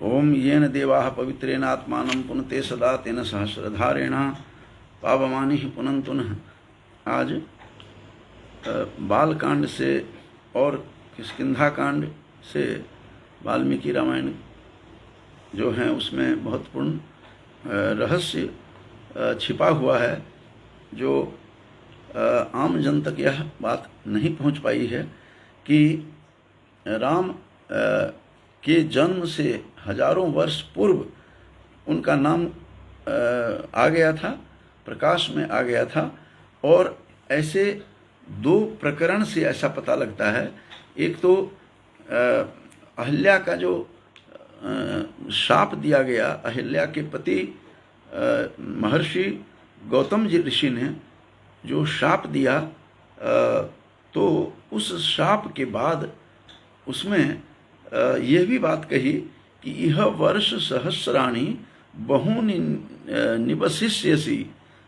ओम येन देवाः पवित्रेण आत्मानं पुनते सदा तेन सहस्रधारेण पावमानि पुनन्तुनः। आज बालकांड से और किष्किंधा कांड से वाल्मीकि रामायण जो है उसमें महत्वपूर्ण रहस्य छिपा हुआ है, जो आम जन तक यह बात नहीं पहुंच पाई है कि राम के जन्म से हजारों वर्ष पूर्व उनका नाम आ गया था, प्रकाश में आ गया था। और ऐसे दो प्रकरण से ऐसा पता लगता है। एक तो अहिल्या का जो शाप दिया गया, अहिल्या के पति महर्षि गौतम जी ऋषि ने जो शाप दिया, तो उस शाप के बाद उसमें यह भी बात कही कि यह वर्ष सहस्राणि बहूनि निवसिष्यसि,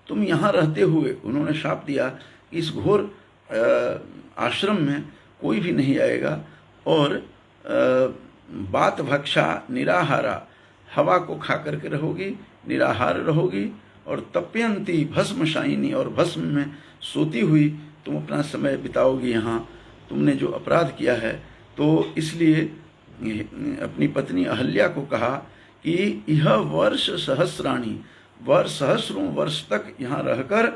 तुम यहाँ रहते हुए, उन्होंने शाप दिया इस घोर आश्रम में कोई भी नहीं आएगा, और बात भक्षा निराहारा, हवा को खा करके रहोगी, निराहार रहोगी, और तप्यंती भस्मशायिनी, और भस्म में सोती हुई तुम अपना समय बिताओगी यहाँ, तुमने जो अपराध किया है। तो इसलिए अपनी पत्नी अहल्या को कहा कि यह वर्ष सहस्राणि, सहस्रों वर्ष तक यहाँ रहकर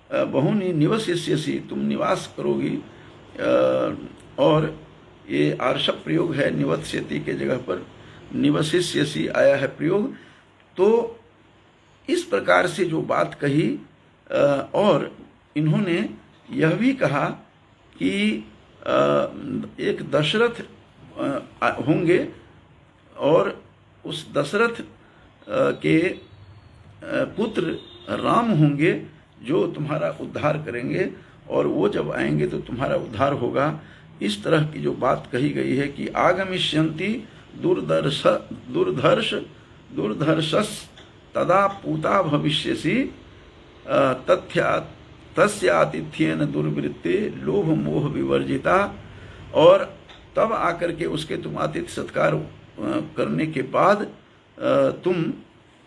बहुनी निवसिष्यसि, तुम निवास करोगी। और ये आर्षभ प्रयोग है, निवस्यति के जगह पर निवसिष्यसि आया है प्रयोग। तो इस प्रकार से जो बात कही, और इन्होंने यह भी कहा कि एक दशरथ होंगे, और उस दशरथ के पुत्र राम होंगे जो तुम्हारा उद्धार करेंगे, और वो जब आएंगे तो तुम्हारा उद्धार होगा। इस तरह की जो बात कही गई है कि आगमिष्यन्ति दुर्धर्षस् तदा पूता भविष्यसि तस्यातिथ्येन दुर्वृत्ते लोभ मोह विवर्जिता, और तब आकर के उसके तुम आतिथ्य सत्कार करने के बाद तुम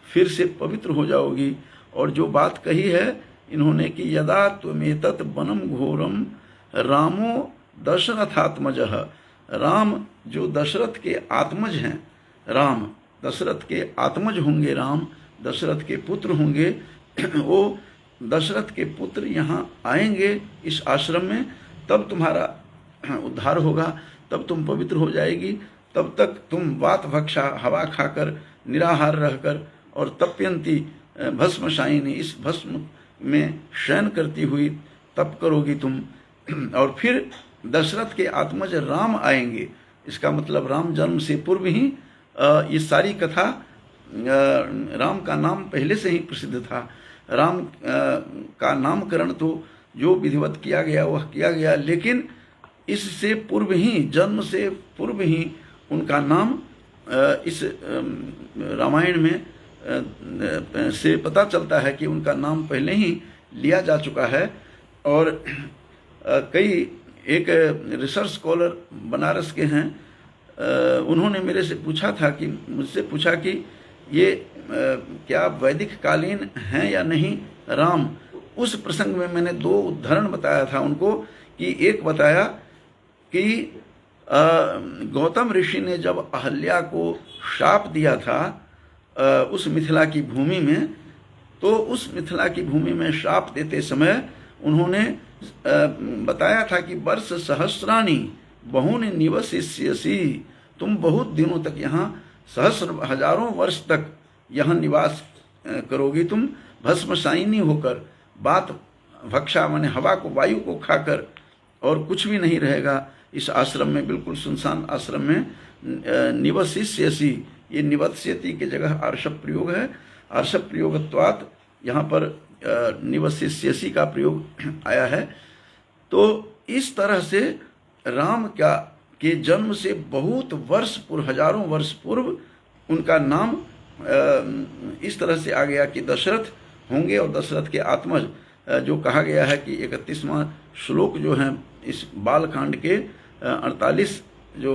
फिर से पवित्र हो जाओगी। और जो बात कही है इन्होंने कि यदा त्वमेतत् वनम घोरम रामो दशरथात्मजः, राम जो दशरथ के आत्मज हैं, राम दशरथ के आत्मज होंगे, राम दशरथ के पुत्र होंगे, वो दशरथ के पुत्र यहाँ आएंगे इस आश्रम में, तब तुम्हारा उद्धार होगा, तब तुम पवित्र हो जाएगी। तब तक तुम वात भक्षा, हवा खाकर, निराहार रहकर, और तप्यंती भस्मशायिनी, इस भस्म में शयन करती हुई तप करोगी तुम। और फिर दशरथ के आत्मज राम आएंगे, इसका मतलब राम जन्म से पूर्व ही ये सारी कथा, राम का नाम पहले से ही प्रसिद्ध था। राम का नामकरण तो जो विधिवत किया गया वह किया गया, लेकिन इससे पूर्व ही, जन्म से पूर्व ही उनका नाम इस रामायण में से पता चलता है कि उनका नाम पहले ही लिया जा चुका है। और कई एक रिसर्च स्कॉलर बनारस के हैं, उन्होंने मेरे से पूछा था कि, मुझसे पूछा कि ये क्या वैदिक कालीन हैं या नहीं राम। उस प्रसंग में मैंने दो उदाहरण बताया था उनको, कि एक बताया कि गौतम ऋषि ने जब अहल्या को शाप दिया था उस मिथिला की भूमि में, तो उस मिथिला की भूमि में शाप देते समय उन्होंने बताया था कि वर्ष सहस्राणि बहूनि निवसिष्यसि, तुम बहुत दिनों तक यहाँ, हजारों वर्ष तक यहाँ निवास करोगी तुम, भस्मशायिनी होकर, बात भक्षा माने हवा को, वायु को खाकर, और कुछ भी नहीं रहेगा इस आश्रम में, बिल्कुल सुनसान आश्रम में। निवसिष्यसि, ये निवस्यति के जगह आर्षभ प्रयोग है, आर्षभ प्रयोगत्वात् यहाँ पर निवसिष्यसि का प्रयोग आया है। तो इस तरह से राम के जन्म से बहुत वर्ष पूर्व, हजारों वर्ष पूर्व उनका नाम इस तरह से आ गया कि दशरथ होंगे, और दशरथ के आत्मज, जो कहा गया है कि 31वां श्लोक जो है इस बालकांड के 48 जो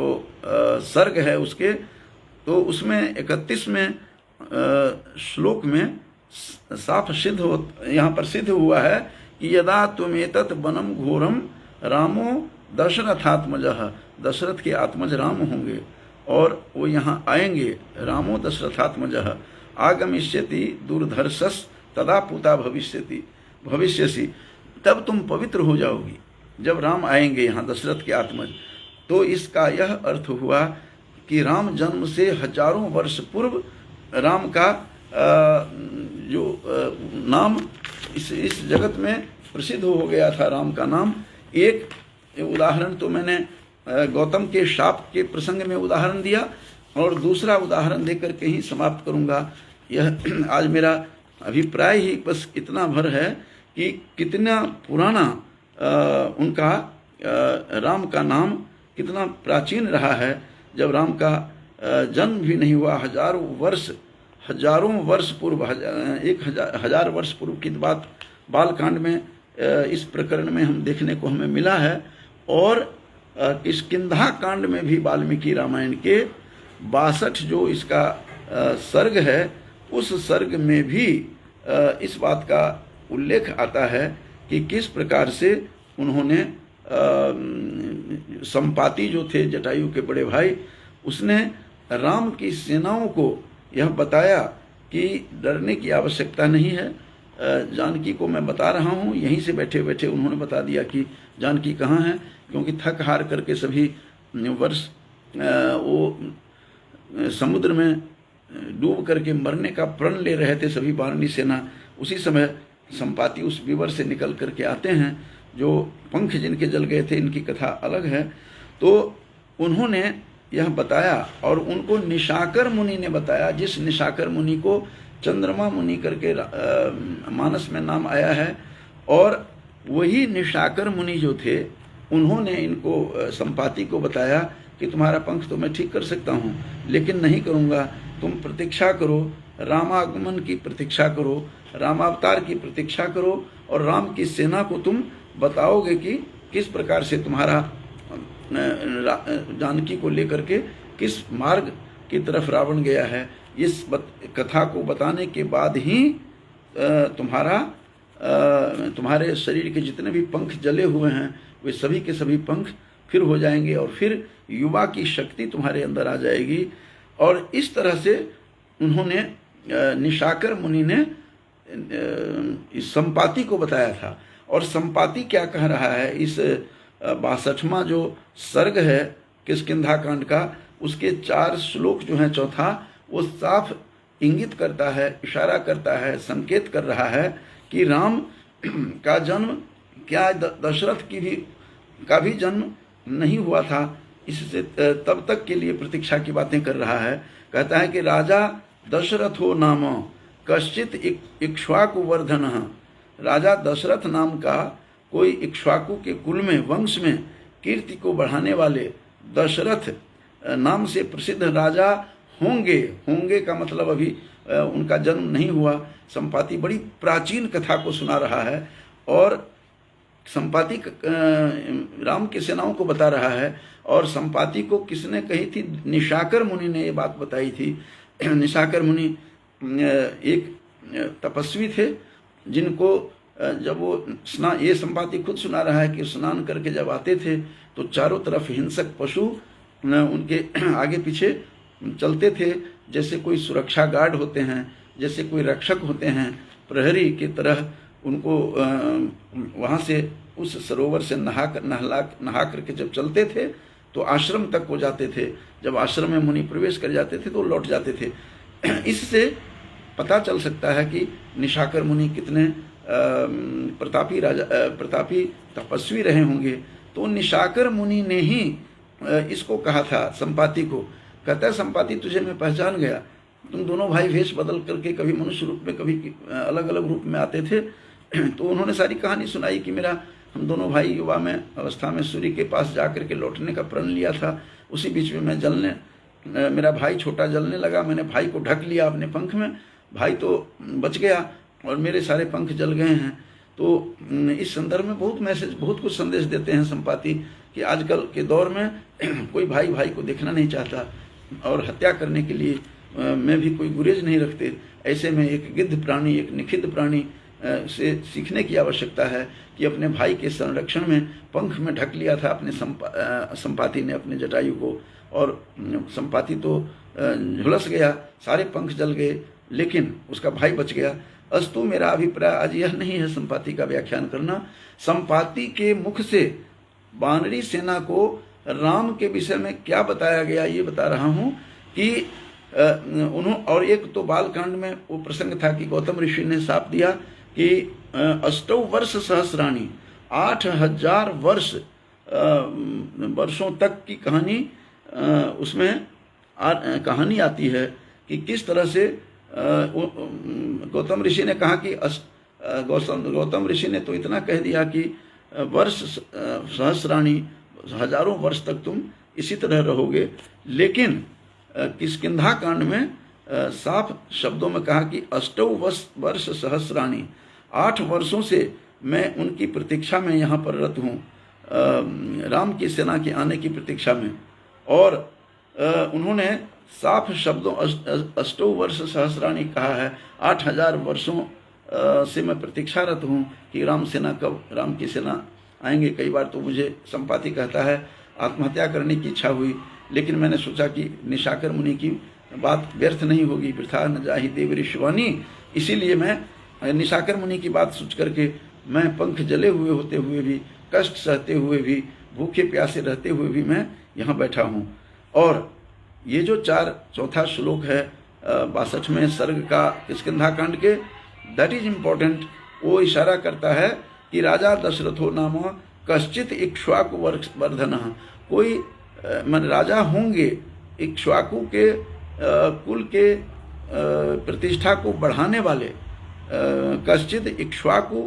सर्ग है उसके तो उसमें 31वें श्लोक में साफ सिद्ध हो, यहाँ पर सिद्ध हुआ है कि यदा त्वमेतत् वनम घोरम रामो दशरथात्मजः, दशरथ के आत्मज राम होंगे और वो यहाँ आएंगे, रामो दशरथात्मजः आगमिष्यति दूरधर्षस् तदा पूता भविष्यसि, तब तुम पवित्र हो जाओगी जब राम आएंगे यहाँ दशरथ के आत्मज। तो इसका यह अर्थ हुआ कि राम जन्म से हजारों वर्ष पूर्व राम का जो नाम इस जगत में प्रसिद्ध हो गया था, राम का नाम। एक उदाहरण तो मैंने गौतम के शाप के प्रसंग में उदाहरण दिया, और दूसरा उदाहरण देकर के ही समाप्त करूंगा। यह आज मेरा अभिप्राय ही बस इतना भर है कि कितना पुराना उनका राम का नाम कितना प्राचीन रहा है। जब राम का जन्म भी नहीं हुआ, हजारों वर्ष पूर्व, 1000 वर्ष पूर्व की बात बालकांड में इस प्रकरण में हम देखने को हमें मिला है। और किष्किंधा कांड में भी वाल्मीकि रामायण के 62 जो इसका सर्ग है, उस सर्ग में भी इस बात का उल्लेख आता है कि किस प्रकार से उन्होंने संपाति जो थे जटायु के बड़े भाई, उसने राम की सेनाओं को यह बताया कि डरने की आवश्यकता नहीं है, जानकी को मैं बता रहा हूँ। यहीं से बैठे बैठे उन्होंने बता दिया कि जानकी कहाँ है, क्योंकि थक हार करके सभी वर्ष वो समुद्र में डूब करके मरने का प्रण ले रहे थे सभी वानरी सेना। उसी समय संपाति उस विवर से निकल करके आते हैं, जो पंख जिनके जल गए थे, इनकी कथा अलग है। तो उन्होंने यह बताया और उनको निशाकर मुनि ने बताया, जिस निशाकर मुनि को चंद्रमा मुनि करके मानस में नाम आया है। और वही निशाकर मुनि जो थे, उन्होंने इनको संपाति को बताया कि तुम्हारा पंख तो मैं ठीक कर सकता हूँ, लेकिन नहीं करूँगा, तुम प्रतीक्षा करो, रामागमन की प्रतीक्षा करो, रामावतार की प्रतीक्षा करो, और राम की सेना को तुम बताओगे कि किस प्रकार से तुम्हारा जानकी को लेकर के किस मार्ग की तरफ रावण गया है। इस कथा को बताने के बाद ही तुम्हारे शरीर के जितने भी पंख जले हुए हैं, वे सभी के सभी पंख फिर हो जाएंगे, और फिर युवा की शक्ति तुम्हारे अंदर आ जाएगी। और इस तरह से उन्होंने निशाकर मुनि ने इस संपाति को बताया था। और संपाति क्या कह रहा है, इस 62वां जो सर्ग है किष्किंधा कांड का, उसके 4 श्लोक जो हैं, चौथा वो साफ इंगित करता है, इशारा करता है, संकेत कर रहा है कि राम का जन्म क्या दशरथ का भी जन्म नहीं हुआ था। इससे तब तक के लिए प्रतीक्षा की बातें कर रहा है। कहता है कि राजा दशरथो नाम कश्चित इक्ष्वाकुवर्धनः, राजा दशरथ नाम का कोई इक्ष्वाकु के कुल में, वंश में कीर्ति को बढ़ाने वाले दशरथ नाम से प्रसिद्ध राजा होंगे का मतलब अभी उनका जन्म नहीं हुआ। संपाति बड़ी प्राचीन कथा को सुना रहा है, और संपाति राम की सेनाओं को बता रहा है। और संपाति को किसने कही थी? निशाकर मुनि ने ये बात बताई थी। निशाकर मुनि एक तपस्वी थे, जिनको जब वो ये संपाति खुद सुना रहा है कि स्नान करके जब आते थे तो चारों तरफ हिंसक पशु उनके आगे पीछे चलते थे, जैसे कोई सुरक्षा गार्ड होते हैं, जैसे कोई रक्षक होते हैं, प्रहरी की तरह उनको वहाँ से उस सरोवर से नहा करके जब चलते थे तो आश्रम तक हो जाते थे। जब आश्रम में मुनि प्रवेश कर जाते थे तो लौट जाते थे। इससे पता चल सकता है कि निशाकर मुनि कितने प्रतापी तपस्वी रहे होंगे। तो निशाकर मुनि ने ही इसको कहा था संपाति को। कहता है, संपाति तुझे मैं पहचान गया, तुम दोनों भाई वेश बदल करके कभी मनुष्य रूप में कभी अलग अलग रूप में आते थे। तो उन्होंने सारी कहानी सुनाई कि हम दोनों भाई युवा में अवस्था में सूर्य के पास जाकर के लौटने का प्रण लिया था। उसी बीच में मेरा भाई छोटा जलने लगा, मैंने भाई को ढक लिया अपने पंख में, भाई तो बच गया और मेरे सारे पंख जल गए हैं। तो इस संदर्भ में बहुत कुछ संदेश देते हैं संपाति कि आजकल के दौर में कोई भाई को देखना नहीं चाहता। और हत्या करने के लिए में भी कोई गुरेज नहीं रखते। ऐसे में एक गिद्ध प्राणी, एक निखिद्ध प्राणी से सीखने की आवश्यकता है कि अपने भाई के संरक्षण में पंख में ढक लिया था अपने संपाति ने अपने जटायु को, और संपाति तो झुलस गया, सारे पंख जल गए, लेकिन उसका भाई बच गया। अस्तु, मेरा अभिप्राय आज यह नहीं है संपाति का व्याख्यान करना। संपाति के मुख से वानरी सेना को राम के विषय में क्या बताया गया ये बता रहा हूँ कि और एक तो बालकांड में वो प्रसंग था कि गौतम ऋषि ने शाप दिया कि 8 वर्ष सहस्राणी, 8000 वर्षों तक की कहानी उसमें कहानी आती है कि किस तरह से गौतम ऋषि ने कहा कि गौतम ऋषि ने तो इतना कह दिया कि वर्ष सहस्राणी, हजारों वर्ष तक तुम इसी तरह रहोगे, लेकिन किष्किंधा कांड में साफ शब्दों में कहा कि 8 वर्ष सहस्राणी, 8 वर्षों से मैं उनकी प्रतीक्षा में यहाँ पर रत हूँ, राम की सेना के आने की प्रतीक्षा में। और उन्होंने साफ शब्दों 8 वर्ष सहस्राणी कहा है, 8000 वर्षों से मैं प्रतीक्षारत हूँ कि राम की सेना आएंगे। कई बार तो मुझे संपाति कहता है आत्महत्या करने की इच्छा हुई, लेकिन मैंने सोचा कि निशाकर मुनि की बात व्यर्थ नहीं होगी, वृथा न जाहि देव ऋषवानी, इसीलिए मैं निशाकर मुनि की बात सोच करके मैं पंख जले हुए होते हुए भी, कष्ट सहते हुए भी, भूखे प्यासे रहते हुए भी मैं यहाँ बैठा हूँ। और ये जो चौथा श्लोक है 62वें सर्ग का किष्किंधा कांड के, दैट इज इम्पोर्टेंट। वो इशारा करता है कि राजा दशरथो नाम कश्चित इक्ष्वाकु वर्धन, कोई मन राजा होंगे इक्ष्वाकु के कुल के प्रतिष्ठा को बढ़ाने वाले, कश्चित इक्ष्वाकु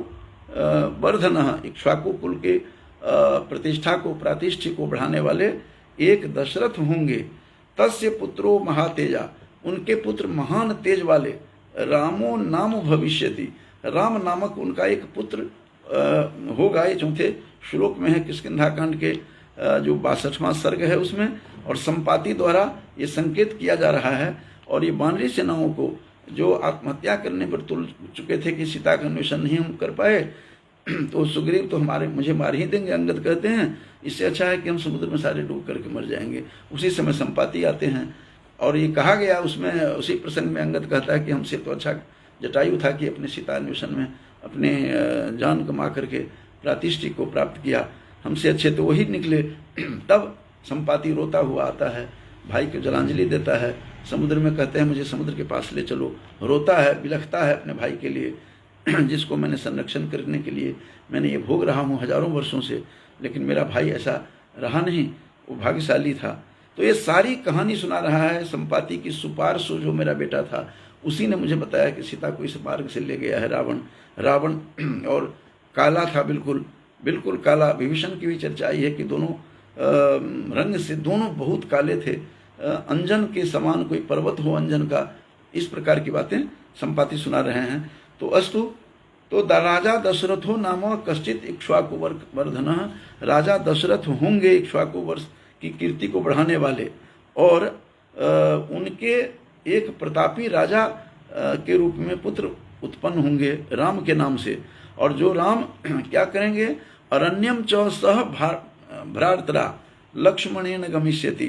वर्धन, इक्ष्वाकु कुल के प्रतिष्ठा को प्रातिष्ठ्य को बढ़ाने वाले एक दशरथ होंगे। तस्य पुत्रो महातेजा, उनके पुत्र महान तेज वाले, रामो नाम भविष्यति, राम नामक उनका एक पुत्र होगा। ये चौथे श्लोक में है किष्किंधा कांड के जो 62वां सर्ग है उसमें, और संपाति द्वारा ये संकेत किया जा रहा है। और ये वानरी सेनाओं को जो आत्महत्या करने पर तुल चुके थे कि सीता का अन्वेषण नहीं हम कर पाए, तो सुग्रीव तो मुझे मार ही देंगे, अंगद कहते हैं, इससे अच्छा है कि हम समुद्र में सारे डूब करके मर जाएंगे। उसी समय संपाति आते हैं, और ये कहा गया उसमें, उसी प्रसंग में अंगद कहता है कि हमसे तो अच्छा जटायु था कि अपने सीता अन्वेषण में अपने जान कमा करके प्रातिष्ठिक को प्राप्त किया, हमसे अच्छे तो वही निकले। तब संपाति रोता हुआ आता है, भाई को जलांजलि देता है, समुद्र में कहते हैं मुझे समुद्र के पास ले चलो, रोता है, बिलखता है अपने भाई के लिए जिसको मैंने संरक्षण करने के लिए मैंने ये भोग रहा हूँ हजारों वर्षों से, लेकिन मेरा भाई ऐसा रहा नहीं, वो भाग्यशाली था। तो ये सारी कहानी सुना रहा है संपाति की। सुपार्श जो मेरा बेटा था उसी ने मुझे बताया कि सीता को इस मार्ग से ले गया है रावण और काला था, बिल्कुल काला। विभीषण की भी चर्चा आई है कि दोनों रंग से दोनों बहुत काले थे, अंजन के समान कोई पर्वत हो अंजन का, इस प्रकार की बातें संपाति सुना रहे हैं। तो अस्तु, तो राजा दशरथो नाम कश्चित इक्ष्वाकु वर्धन, राजा दशरथ होंगे इक्ष्वाकु वर्ष की कीर्ति को बढ़ाने वाले, और उनके एक प्रतापी राजा के रूप में पुत्र उत्पन्न होंगे राम के नाम से। और जो राम क्या करेंगे, अरण्यम च सह भ्रातरा लक्ष्मणेन गमिष्यति,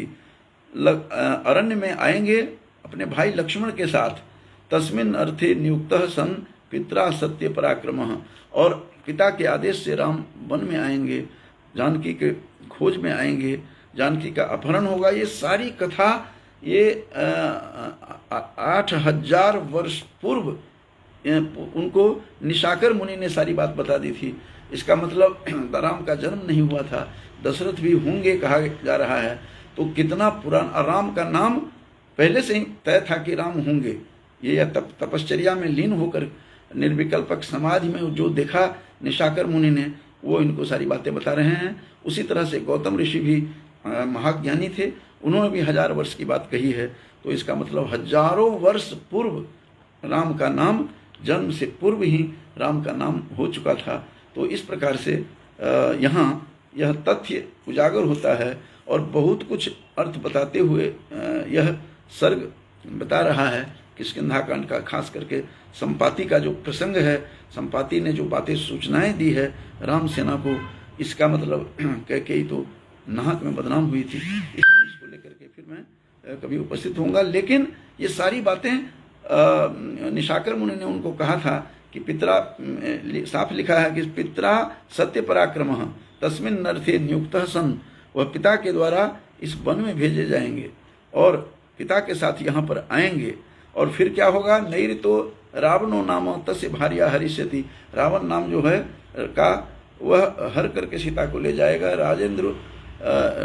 अरण्य में आएंगे अपने भाई लक्ष्मण के साथ। तस्मिन् अर्थे नियुक्तः सन पित्रा सत्य पराक्रमः, और पिता के आदेश से राम वन में आएंगे, जानकी के खोज में आएंगे, जानकी का अपहरण होगा। ये सारी कथा ये 8000 वर्ष पूर्व उनको निशाकर मुनि ने सारी बात बता दी थी। इसका मतलब राम का जन्म नहीं हुआ था, दशरथ भी होंगे कहा जा रहा है। तो कितना पुराना, राम का नाम पहले से ही तय था कि राम होंगे। ये तपश्चर्या में लीन होकर निर्विकल्पक समाधि में जो देखा निशाकर मुनि ने, वो इनको सारी बातें बता रहे हैं। उसी तरह से गौतम ऋषि भी महाज्ञानी थे, उन्होंने भी 1000 वर्ष की बात कही है। तो इसका मतलब हजारों वर्ष पूर्व राम का नाम, जन्म से पूर्व ही राम का नाम हो चुका था। तो इस प्रकार से यहाँ यह तथ्य उजागर होता है। और बहुत कुछ अर्थ बताते हुए यह सर्ग बता रहा है किष्किंधा कांड का। खास करके संपाति का जो प्रसंग है, संपाति ने जो बातें सूचनाएं दी है राम सेना को, इसका मतलब कैकेयी तो नाहक में बदनाम हुई थी। इसको लेकर के फिर मैं कभी उपस्थित होऊंगा। लेकिन ये सारी बातें निशाकर मुनि ने उनको कहा था कि पितरा, साफ लिखा है कि पितरा सत्य पराक्रमः तस्मिन् अर्थे नियुक्तः सन्, वह पिता के द्वारा इस वन में भेजे जाएंगे और पिता के साथ यहाँ पर आएंगे। और फिर क्या होगा, नैर तो रावणो नाम तस्य भार्या हरिष्यति, रावण नाम जो है का वह हर करके सीता को ले जाएगा। राजेंद्र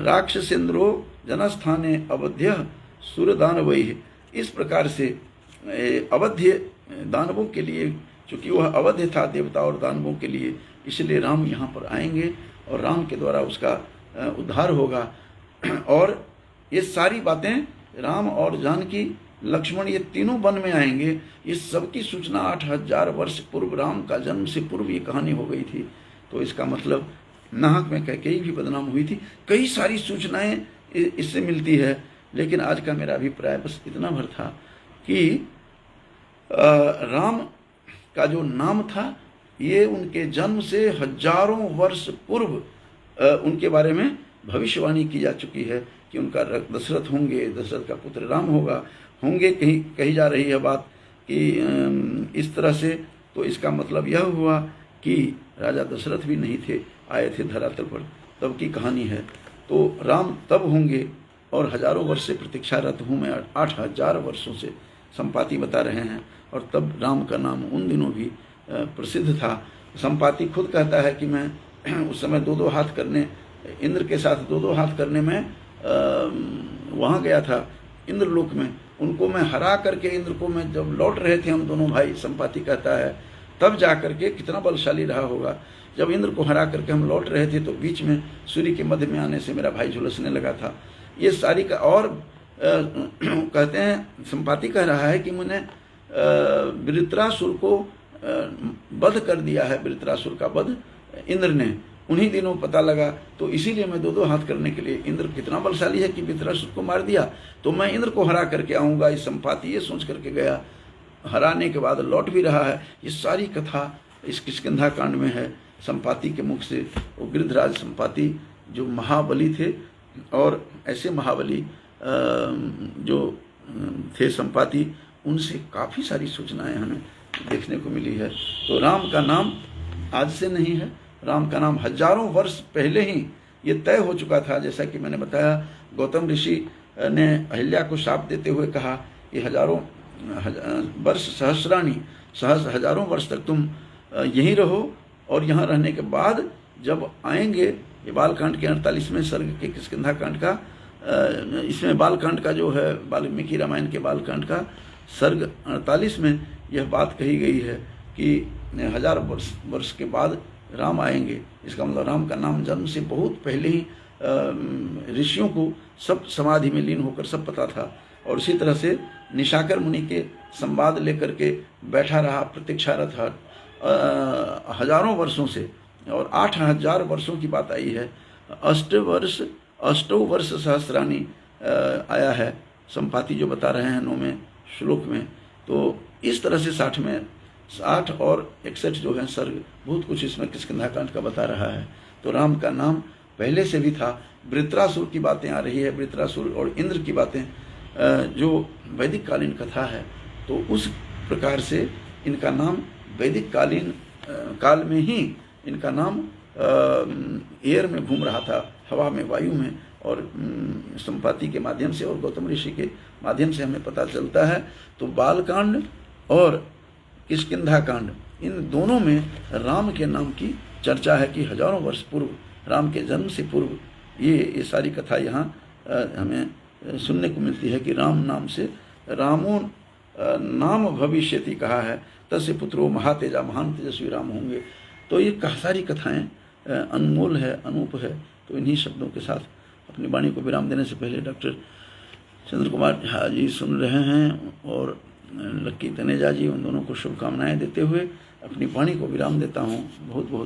राक्षसेंद्रो जनस्थाने अवध्य सुरदानवैः, इस प्रकार से अवध्य दानवों के लिए, चूंकि वह अवध्य था देवता और दानवों के लिए, इसलिए राम यहाँ पर आएंगे और राम के द्वारा उसका उद्धार होगा। और ये सारी बातें राम और जानकी लक्ष्मण ये तीनों वन में आएंगे, ये सबकी सूचना 8000 वर्ष पूर्व, राम का जन्म से पूर्व ये कहानी हो गई थी। तो इसका मतलब नाहक में कैकेयी भी बदनाम हुई थी। कई सारी सूचनाएं इससे मिलती है। लेकिन आज का मेरा अभिप्राय बस इतना भर था कि राम का जो नाम था ये उनके जन्म से हजारों वर्ष पूर्व उनके बारे में भविष्यवाणी की जा चुकी है कि उनका दशरथ होंगे, दशरथ का पुत्र राम होंगे कही जा रही है बात कि इस तरह से। तो इसका मतलब यह हुआ कि राजा दशरथ भी नहीं थे, आए थे धरातल पर, तब की कहानी है। तो राम तब होंगे और हजारों वर्ष से प्रतीक्षारत हूँ मैं, 8000 वर्षों से संपाति बता रहे हैं। और तब राम का नाम उन दिनों भी प्रसिद्ध था। संपाति खुद कहता है कि मैं उस समय 2-2 हाथ करने, इंद्र के साथ 2-2 हाथ करने में वहाँ गया था इंद्रलोक में। उनको मैं हरा करके इंद्र को मैं जब लौट रहे थे हम दोनों भाई, संपाति कहता है, तब जा करके कितना बलशाली रहा होगा। जब इंद्र को हरा करके हम लौट रहे थे तो बीच में सूर्य के मध्य में आने से मेरा भाई झुलसने लगा था। ये सारी का और कहते हैं, संपाति कह रहा है कि मैंने वृत्रासुर को वध कर दिया है, वृत्रासुर का वध इंद्र ने उन्हीं दिनों पता लगा। तो इसीलिए मैं 2-2 हाथ करने के लिए, इंद्र कितना बलशाली है कि वृत्रासुर को मार दिया, तो मैं इंद्र को हरा करके आऊँगा। इस संपाति ये सोच करके गया, हराने के बाद लौट भी रहा है। ये सारी कथा इस किष्किंधा कांड में है संपाति के मुख से। वो गिरिधराज संपाति जो महाबली थे, और ऐसे महाबली जो थे संपाति, उनसे काफ़ी सारी सूचनाएं हमें देखने को मिली है। तो राम का नाम आज से नहीं है, राम का नाम हजारों वर्ष पहले ही ये तय हो चुका था। जैसा कि मैंने बताया, गौतम ऋषि ने अहिल्या को शाप देते हुए कहा, ये हजारों वर्ष सहस्राणी, हजारों वर्ष तक तुम यहीं रहो, और यहाँ रहने के बाद जब आएंगे, ये बालकांड के 48वें सर्ग के किष्किंधा कांड का, इसमें बालकांड का जो है वाल्मीकि रामायण के बालकांड का सर्ग 48 में यह बात कही गई है कि 1000 वर्ष के बाद राम आएंगे। इसका मतलब राम का नाम जन्म से बहुत पहले ही ऋषियों को सब समाधि में लीन होकर सब पता था। और इसी तरह से निशाकर मुनि के संवाद लेकर के बैठा रहा, प्रतीक्षारत था हजारों वर्षों से, और 8000 वर्षों की बात आई है। 8 वर्ष सहस्राणी आया है संपाति जो बता रहे हैं 9वें श्लोक में। तो इस तरह से 60 और 61 जो है सर्ग, बहुत कुछ इसमें किष्किंधा कांड का बता रहा है। तो राम का नाम पहले से भी था। वृत्रासुर की बातें आ रही है, वृत्रासुर और इंद्र की बातें जो वैदिक कालीन कथा है, तो उस प्रकार से इनका नाम वैदिक कालीन काल में ही इनका नाम एयर में घूम रहा था, हवा में, वायु में, और संपाति के माध्यम से और गौतम ऋषि के माध्यम से हमें पता चलता है। तो बालकांड और किष्किंधा कांड, इन दोनों में राम के नाम की चर्चा है कि हजारों वर्ष पूर्व, राम के जन्म से पूर्व ये सारी कथा यहाँ हमें सुनने को मिलती है कि राम नाम से, रामो नाम भविष्यति कहा है, तस्य पुत्रो महातेजा, महान तेजस्वी राम होंगे। तो ये सारी कथाएं अनमोल है, अनूप है। तो इन्हीं शब्दों के साथ अपनी वाणी को विराम देने से पहले डॉक्टर चंद्र कुमार झा जी सुन रहे हैं और लक्की तनेजा जी, उन दोनों को शुभकामनाएं देते हुए अपनी वाणी को विराम देता हूँ। बहुत बहुत